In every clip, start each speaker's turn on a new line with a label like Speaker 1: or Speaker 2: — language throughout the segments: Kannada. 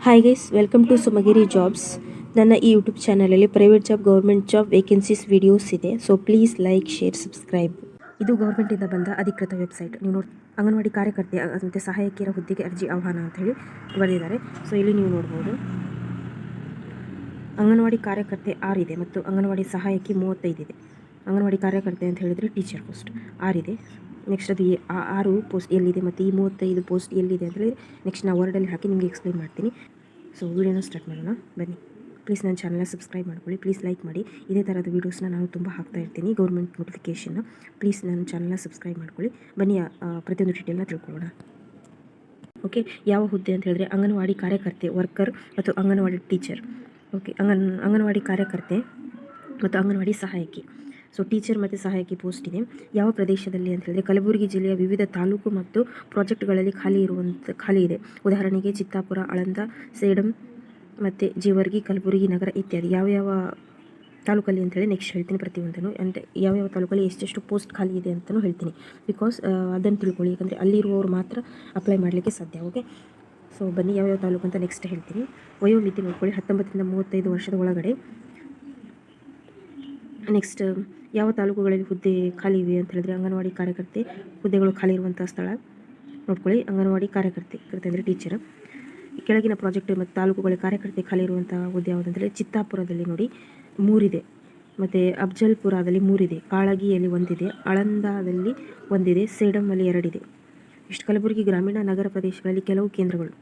Speaker 1: Hi guys, welcome to Sumagiri jobs. ನನ್ನ ಈ ಯೂಟ್ಯೂಬ್ ಚಾನಲಲ್ಲಿ private job, government job vacancies videos ಇದೆ. So please like, share, subscribe. ಇದು ಗೌರ್ಮೆಂಟಿಂದ ಬಂದ ಅಧಿಕೃತ ವೆಬ್ಸೈಟ್. ನೀವು ನೋಡಿ, ಅಂಗನವಾಡಿ ಕಾರ್ಯಕರ್ತೆ ಮತ್ತು ಸಹಾಯಕಿಯರ ಹುದ್ದೆಗೆ ಅರ್ಜಿ ಆಹ್ವಾನ ಅಂತ ಹೇಳಿ ಬರೆದಿದ್ದಾರೆ. ಸೊ ಇಲ್ಲಿ ನೀವು ನೋಡ್ಬೋದು, ಅಂಗನವಾಡಿ ಕಾರ್ಯಕರ್ತೆ 6 ಇದೆ ಮತ್ತು ಅಂಗನವಾಡಿ ಸಹಾಯಕಿ 35 ಇದೆ. ಅಂಗನವಾಡಿ ಕಾರ್ಯಕರ್ತೆ ಅಂತ ಹೇಳಿದರೆ ಟೀಚರ್ ಪೋಸ್ಟ್ 6 ಇದೆ. ನೆಕ್ಸ್ಟ್ ಅದು 6 ಪೋಸ್ಟ್ ಎಲ್ಲಿದೆ ಮತ್ತು ಈ 35 ಪೋಸ್ಟ್ ಎಲ್ಲಿದೆ ಅಂತ ಹೇಳಿ ನೆಕ್ಸ್ಟ್ ನಾನು ವರ್ಡಲ್ಲಿ ಹಾಕಿ ನಿಮಗೆ ಎಕ್ಸ್ಪ್ಲೈನ್ ಮಾಡ್ತೀನಿ. ಸೊ ವಿಡಿಯೋನ ಸ್ಟಾರ್ಟ್ ಮಾಡೋಣ ಬನ್ನಿ. ಪ್ಲೀಸ್ ನನ್ನ ಚಾನಲ್ನ ಸಬ್ಸ್ಕ್ರೈಬ್ ಮಾಡ್ಕೊಳ್ಳಿ, ಪ್ಲೀಸ್ ಲೈಕ್ ಮಾಡಿ. ಇದೇ ಥರದ ವೀಡಿಯೋಸ್ನ ನಾನು ತುಂಬ ಹಾಕ್ತಾ ಇರ್ತೀನಿ, ಗೌರ್ಮೆಂಟ್ ನೋಟಿಫಿಕೇಷನ್ನ. ಪ್ಲೀಸ್ ನನ್ನ ಚಾನಲ್ನ ಸಬ್ಸ್ಕ್ರೈಬ್ ಮಾಡ್ಕೊಳ್ಳಿ. ಬನ್ನಿ ಪ್ರತಿಯೊಂದು ಡೀಟೇಲ್ನ ತಿಳ್ಕೊಳ್ಳೋಣ. ಓಕೆ, ಯಾವ ಹುದ್ದೆ ಅಂತ ಹೇಳಿದ್ರೆ ಅಂಗನವಾಡಿ ಕಾರ್ಯಕರ್ತೆ, ವರ್ಕರ್ ಮತ್ತು ಅಂಗನವಾಡಿ ಟೀಚರ್. ಓಕೆ, ಅಂಗನವಾಡಿ ಕಾರ್ಯಕರ್ತೆ ಮತ್ತು ಅಂಗನವಾಡಿ ಸಹಾಯಕಿ. ಸೊ ಟೀಚರ್ ಮತ್ತು ಸಹಾಯಕಿ ಪೋಸ್ಟ್ ಇದೆ. ಯಾವ ಪ್ರದೇಶದಲ್ಲಿ ಅಂತ ಹೇಳಿದ್ರೆ ಕಲಬುರಗಿ ಜಿಲ್ಲೆಯ ವಿವಿಧ ತಾಲೂಕು ಮತ್ತು ಪ್ರಾಜೆಕ್ಟ್ಗಳಲ್ಲಿ ಖಾಲಿ ಇದೆ. ಉದಾಹರಣೆಗೆ ಚಿತ್ತಾಪುರ, ಆಳಂದ, ಸೇಡಂ ಮತ್ತು ಜೇವರ್ಗಿ, ಕಲಬುರಗಿ ನಗರ ಇತ್ಯಾದಿ. ಯಾವ ತಾಲೂಕಲ್ಲಿ ಅಂತೇಳಿ ನೆಕ್ಸ್ಟ್ ಹೇಳ್ತೀನಿ ಪ್ರತಿಯೊಂದನ್ನು. ಅಂದರೆ ಯಾವ ತಾಲೂಕಲ್ಲಿ ಎಷ್ಟೆಷ್ಟು ಪೋಸ್ಟ್ ಖಾಲಿ ಇದೆ ಅಂತಲೂ ಹೇಳ್ತೀನಿ. ಬಿಕಾಸ್ ಅದನ್ನು ತಿಳ್ಕೊಳ್ಳಿ, ಯಾಕಂದರೆ ಅಲ್ಲಿರುವವರು ಮಾತ್ರ ಅಪ್ಲೈ ಮಾಡಲಿಕ್ಕೆ ಸಾಧ್ಯ. ಓಕೆ, ಸೊ ಬನ್ನಿ ಯಾವ್ಯಾವ ತಾಲೂಕು ಅಂತ ನೆಕ್ಸ್ಟ್ ಹೇಳ್ತೀನಿ. ವಯೋಮಿತಿ ನೋಡ್ಕೊಳ್ಳಿ, 19ರಿಂದ 35 ವರ್ಷದ ಒಳಗಡೆ. ನೆಕ್ಸ್ಟ್ ಯಾವ ತಾಲೂಕುಗಳಲ್ಲಿ ಹುದ್ದೆ ಖಾಲಿ ಇವೆ ಅಂತ ಹೇಳಿದ್ರೆ ಅಂಗನವಾಡಿ ಕಾರ್ಯಕರ್ತೆ ಹುದ್ದೆಗಳು ಖಾಲಿ ಇರುವಂಥ ಸ್ಥಳ ನೋಡ್ಕೊಳ್ಳಿ. ಅಂಗನವಾಡಿ ಕಾರ್ಯಕರ್ತೆ ಅಂದರೆ ಟೀಚರ್. ಕೆಳಗಿನ ಪ್ರಾಜೆಕ್ಟ್ ಮತ್ತು ತಾಲೂಕುಗಳ ಕಾರ್ಯಕರ್ತೆ ಖಾಲಿ ಇರುವಂಥ ಹುದ್ದೆ ಯಾವುದಂತೇಳಿ ಚಿತ್ತಾಪುರದಲ್ಲಿ ನೋಡಿ 3 ಇದೆ, ಮತ್ತು ಅಫ್ಜಲ್ಪುರದಲ್ಲಿ 3 ಇದೆ, ಕಾಳಗಿಯಲ್ಲಿ 1 ಇದೆ, ಆಳಂದದಲ್ಲಿ 1 ಇದೆ, ಸೇಡಂನಲ್ಲಿ 2 ಇದೆ. ಇಷ್ಟು ಕಲಬುರಗಿ ಗ್ರಾಮೀಣ ನಗರ ಪ್ರದೇಶಗಳಲ್ಲಿ ಕೆಲವು ಕೇಂದ್ರಗಳು.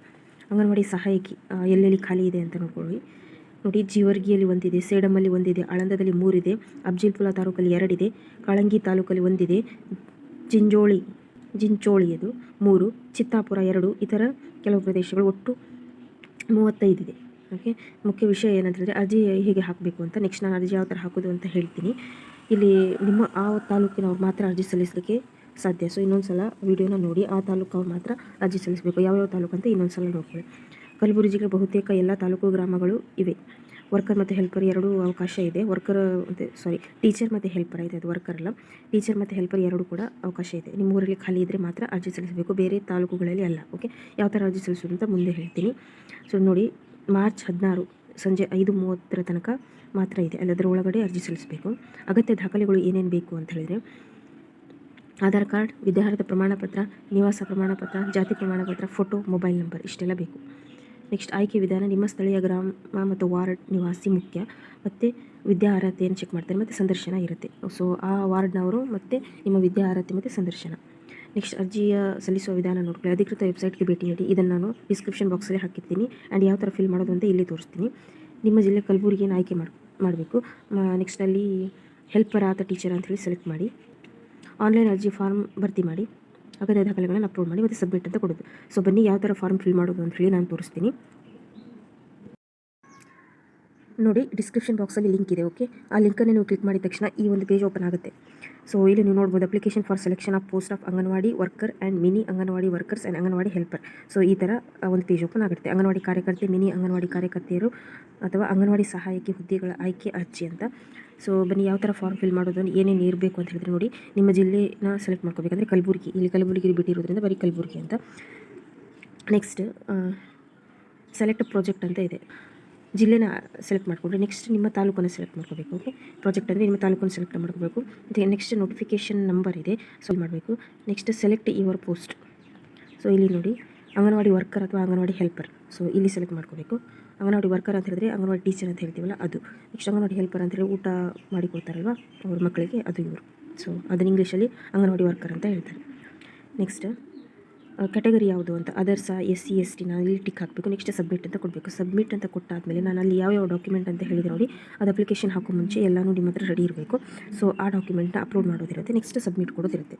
Speaker 1: ಅಂಗನವಾಡಿ ಸಹಾಯಕಿ ಎಲ್ಲೆಲ್ಲಿ ಖಾಲಿ ಇದೆ ಅಂತ ನೋಡ್ಕೊಳ್ಳಿ. ನೋಡಿ, ಜೀವರ್ಗಿಯಲ್ಲಿ 1 ಇದೆ, ಸೇಡಮಲ್ಲಿ 1 ಇದೆ, ಆಳಂದದಲ್ಲಿ 3 ಇದೆ, ಅಫ್ಜಲ್ಪುರ ತಾಲೂಕಲ್ಲಿ 2 ಇದೆ, ಕಾಳಂಗಿ ತಾಲೂಕಲ್ಲಿ 1 ಇದೆ, ಜಿಂಚೋಳಿ ಅದು 3, ಚಿತ್ತಾಪುರ 2, ಇತರ ಕೆಲವು ಪ್ರದೇಶಗಳು. ಒಟ್ಟು 35 ಇದೆ. ಓಕೆ, ಮುಖ್ಯ ವಿಷಯ ಏನಂತಂದರೆ ಅರ್ಜಿ ಹೇಗೆ ಹಾಕಬೇಕು ಅಂತ. ನೆಕ್ಸ್ಟ್ ನಾನು ಅರ್ಜಿ ಯಾವ ಥರ ಹಾಕೋದು ಅಂತ ಹೇಳ್ತೀನಿ. ಇಲ್ಲಿ ನಿಮ್ಮ ಆ ತಾಲೂಕಿನವ್ರು ಮಾತ್ರ ಅರ್ಜಿ ಸಲ್ಲಿಸಲಿಕ್ಕೆ ಸಾಧ್ಯ. ಸೊ ಇನ್ನೊಂದು ಸಲ ವಿಡಿಯೋನ ನೋಡಿ, ಆ ತಾಲೂಕವ್ರು ಮಾತ್ರ ಅರ್ಜಿ ಸಲ್ಲಿಸಬೇಕು. ಯಾವ್ಯಾವ ತಾಲೂಕು ಅಂತ ಇನ್ನೊಂದು ಸಲ ನೋಡ್ಕೊಳ್ಳಿ. ಕಲಬುರಗಿ ಜಿಲ್ಲೆ ಬಹುತೇಕ ಎಲ್ಲ ತಾಲೂಕು ಗ್ರಾಮಗಳು ಇವೆ. ವರ್ಕರ್ ಮತ್ತು ಹೆಲ್ಪರ್ 2 ಅವಕಾಶ ಇದೆ. ಟೀಚರ್ ಮತ್ತು ಹೆಲ್ಪರ್ ಇದೆ, ಅದು ವರ್ಕರ್ ಅಲ್ಲ. ಟೀಚರ್ ಮತ್ತು ಹೆಲ್ಪರ್ 2 ಕೂಡ ಅವಕಾಶ ಇದೆ. ನಿಮ್ಮ ಊರಲ್ಲಿ ಖಾಲಿ ಇದ್ದರೆ ಮಾತ್ರ ಅರ್ಜಿ ಸಲ್ಲಿಸಬೇಕು, ಬೇರೆ ತಾಲೂಕುಗಳಲ್ಲಿ ಅಲ್ಲ. ಓಕೆ, ಯಾವ ಥರ ಅರ್ಜಿ ಸಲ್ಲಿಸೋದು ಅಂತ ಮುಂದೆ ಹೇಳ್ತೀನಿ. ಸೊ ನೋಡಿ, ಮಾರ್ಚ್ 16 ಸಂಜೆ 5:30 ತನಕ ಮಾತ್ರ ಇದೆ. ಅದರ ಒಳಗಡೆ ಅರ್ಜಿ ಸಲ್ಲಿಸಬೇಕು. ಅಗತ್ಯ ದಾಖಲೆಗಳು ಏನೇನು ಬೇಕು ಅಂತ ಹೇಳಿದರೆ ಆಧಾರ್ ಕಾರ್ಡ್, ವಿದ್ಯಾರ್ಹತೆ ಪ್ರಮಾಣಪತ್ರ, ನಿವಾಸ ಪ್ರಮಾಣಪತ್ರ, ಜಾತಿ ಪ್ರಮಾಣಪತ್ರ, ಫೋಟೋ, ಮೊಬೈಲ್ ನಂಬರ್ ಇಷ್ಟೆಲ್ಲ ಬೇಕು. ನೆಕ್ಸ್ಟ್ ಆಯ್ಕೆ ವಿಧಾನ, ನಿಮ್ಮ ಸ್ಥಳೀಯ ಗ್ರಾಮ ಮತ್ತು ವಾರ್ಡ್ ನಿವಾಸಿ ಮುಖ್ಯ, ಮತ್ತು ವಿದ್ಯಾರ್ಹತೆಯನ್ನು ಚೆಕ್ ಮಾಡ್ತಾರೆ, ಮತ್ತು ಸಂದರ್ಶನ ಇರುತ್ತೆ. ಸೊ ಆ ವಾರ್ಡ್ನವರು ಮತ್ತು ನಿಮ್ಮ ವಿದ್ಯಾರ್ಹತೆ ಮತ್ತು ಸಂದರ್ಶನ. ನೆಕ್ಸ್ಟ್ ಅರ್ಜಿಯ ಸಲ್ಲಿಸುವ ವಿಧಾನ ನೋಡ್ಕೊಳ್ಳಿ. ಅಧಿಕೃತ ವೆಬ್ಸೈಟ್ಗೆ ಭೇಟಿ ನೀಡಿ. ಇದನ್ನು ನಾನು ಡಿಸ್ಕ್ರಿಪ್ಷನ್ ಬಾಕ್ಸಲ್ಲಿ ಹಾಕಿರ್ತೀನಿ. ಆ್ಯಂಡ್ ಯಾವ ಥರ ಫಿಲ್ ಮಾಡೋದು ಅಂತ ಇಲ್ಲಿ ತೋರಿಸ್ತೀನಿ. ನಿಮ್ಮ ಜಿಲ್ಲೆ ಕಲಬುರಗಿಯನ್ನು ಆಯ್ಕೆ ಮಾಡಬೇಕು. ನೆಕ್ಸ್ಟ್ ಅಲ್ಲಿ ಹೆಲ್ಪರ್ ಅಥವಾ ಟೀಚರ್ ಅಂತೇಳಿ ಸೆಲೆಕ್ಟ್ ಮಾಡಿ. ಆನ್ಲೈನ್ ಅರ್ಜಿ ಫಾರ್ಮ್ ಭರ್ತಿ ಮಾಡಿ, ಅಗತ್ಯ ದಾಖಲೆಗಳನ್ನು ಅಪ್ಲೋಡ್ ಮಾಡಿ, ಮತ್ತು ಸಬ್ಮಿಟ್ ಅಂತ ಕೊಡೋದು. ಸೊ ಬನ್ನಿ ಯಾವ ಥರ ಫಾರ್ಮ್ ಫಿಲ್ ಮಾಡೋದು ಅಂತ ಹೇಳಿ ನಾನು ತೋರಿಸ್ತೀನಿ. ನೋಡಿ, ಡಿಸ್ಕ್ರಿಪ್ಷನ್ ಬಾಕ್ಸಲ್ಲಿ ಲಿಂಕ್ ಇದೆ. ಓಕೆ, ಆ ಲಿಂಕನ್ನು ನೀವು ಕ್ಲಿಕ್ ಮಾಡಿದ ತಕ್ಷಣ ಈ ಒಂದು ಪೇಜ್ ಓಪನ್ ಆಗುತ್ತೆ. ಸೊ ಇಲ್ಲಿ ನೀವು ನೋಡ್ಬೋದು, application for selection of post of anganwadi worker and mini anganwadi workers and anganwadi helper. So ಈ ಥರ ಒಂದು ಪೇಜ್ ಓಪನ್ ಆಗುತ್ತೆ. ಅಂಗನವಾಡಿ ಕಾರ್ಯಕರ್ತೆ, ಮಿನಿ ಅಂಗನವಾಡಿ ಕಾರ್ಯಕರ್ತೆಯರು ಅಥವಾ ಅಂಗನವಾಡಿ ಸಹಾಯಕಿ ಹುದ್ದೆಗಳ ಆಯ್ಕೆ ಅರ್ಜಿ ಅಂತ. ಸೊ ಬನ್ನಿ ಯಾವ ಥರ ಫಾರ್ಮ್ ಫಿಲ್ ಮಾಡೋದು, ಏನೇನು ಇರಬೇಕು ಅಂತ ಹೇಳಿದ್ರೆ ನೋಡಿ, ನಿಮ್ಮ ಜಿಲ್ಲೆನ ಸೆಲೆಕ್ಟ್ ಮಾಡ್ಕೋಬೇಕಂದ್ರೆ ಕಲಬುರಗಿ, ಇಲ್ಲಿ ಕಲಬುರಗಿ ಬಿಟ್ಟಿರೋದ್ರಿಂದ ಬರೀ ಕಲಬುರಗಿ ಅಂತ. ನೆಕ್ಸ್ಟ್ ಸೆಲೆಕ್ಟ್ ಪ್ರಾಜೆಕ್ಟ್ ಅಂತ ಇದೆ, ಜಿಲ್ಲೆನ ಸೆಲೆಕ್ಟ್ ಮಾಡಿಕೊಂಡ್ರೆ ನೆಕ್ಸ್ಟ್ ನಿಮ್ಮ ತಾಲೂಕನ್ನು ಸೆಲೆಕ್ಟ್ ಮಾಡ್ಕೋಬೇಕು. ಓಕೆ, ಪ್ರಾಜೆಕ್ಟ್ ಅಂದರೆ ನಿಮ್ಮ ತಾಲೂಕನ್ನು ಸೆಲೆಕ್ಟ್ ಮಾಡ್ಕೋಬೇಕು. ಮತ್ತು ನೆಕ್ಸ್ಟ್ ನೋಟಿಫಿಕೇಷನ್ ನಂಬರ್ ಇದೆ, ಸಾಲ್ವ್ ಮಾಡಬೇಕು. Next select your post. So ಇಲ್ಲಿ ನೋಡಿ, ಅಂಗನವಾಡಿ ವರ್ಕರ್ ಅಥವಾ ಅಂಗನವಾಡಿ ಹೆಲ್ಪರ್. ಸೊ ಇಲ್ಲಿ ಸೆಲೆಕ್ಟ್ ಮಾಡ್ಕೋಬೇಕು. ಅಂಗನವಾಡಿ ವರ್ಕರ್ ಅಂತ ಹೇಳಿದ್ರೆ ಅಂಗನವಾಡಿ ಟೀಚರ್ ಅಂತ ಹೇಳ್ತೀವಲ್ಲ ಅದು. ನೆಕ್ಸ್ಟ್ ಅಂಗನವಾಡಿ ಹೆಲ್ಪರ್ ಅಂತ ಹೇಳಿ ಊಟ ಮಾಡಿಕೊಡ್ತಾರಲ್ವ ಅವ್ರ ಮಕ್ಕಳಿಗೆ, ಅದು ಇವರು. ಸೊ ಅದನ್ನ ಇಂಗ್ಲೀಷಲ್ಲಿ ಅಂಗನವಾಡಿ ವರ್ಕರ್ ಅಂತ ಹೇಳ್ತಾರೆ. ನೆಕ್ಸ್ಟ್ ಕ್ಯಾಟಗರಿ ಯಾವುದು ಅಂತ, ಅದರ್ಸ, SC ST ನಾನು ಇಲ್ಲಿ ಟಿಕ್ ಹಾಕಬೇಕು. ನೆಕ್ಸ್ಟ್ ಸಬ್ಮಿಟ್ ಅಂತ ಕೊಡಬೇಕು. ಸಬ್ಮಿಟ್ ಅಂತ ಕೊಟ್ಟಾದಮೇಲೆ ನಾನು ಅಲ್ಲಿ ಯಾವ ಡಾಕ್ಯುಮೆಂಟ್ ಅಂತ ಹೇಳಿದೆ ನೋಡಿ, ಅದು ಅಪ್ಲಿಕೇಶನ್ ಹಾಕೋ ಮುಂಚೆ ಎಲ್ಲನೂ ನಿಮ್ಮ ಹತ್ರ ರೆಡಿ ಇರಬೇಕು. ಸೊ ಆ ಡಾಕ್ಯುಮೆಂಟ್ನ ಅಪ್ಲೋಡ್ ಮಾಡೋದಿರುತ್ತೆ. Next submit ಕೊಡೋದಿರುತ್ತೆ.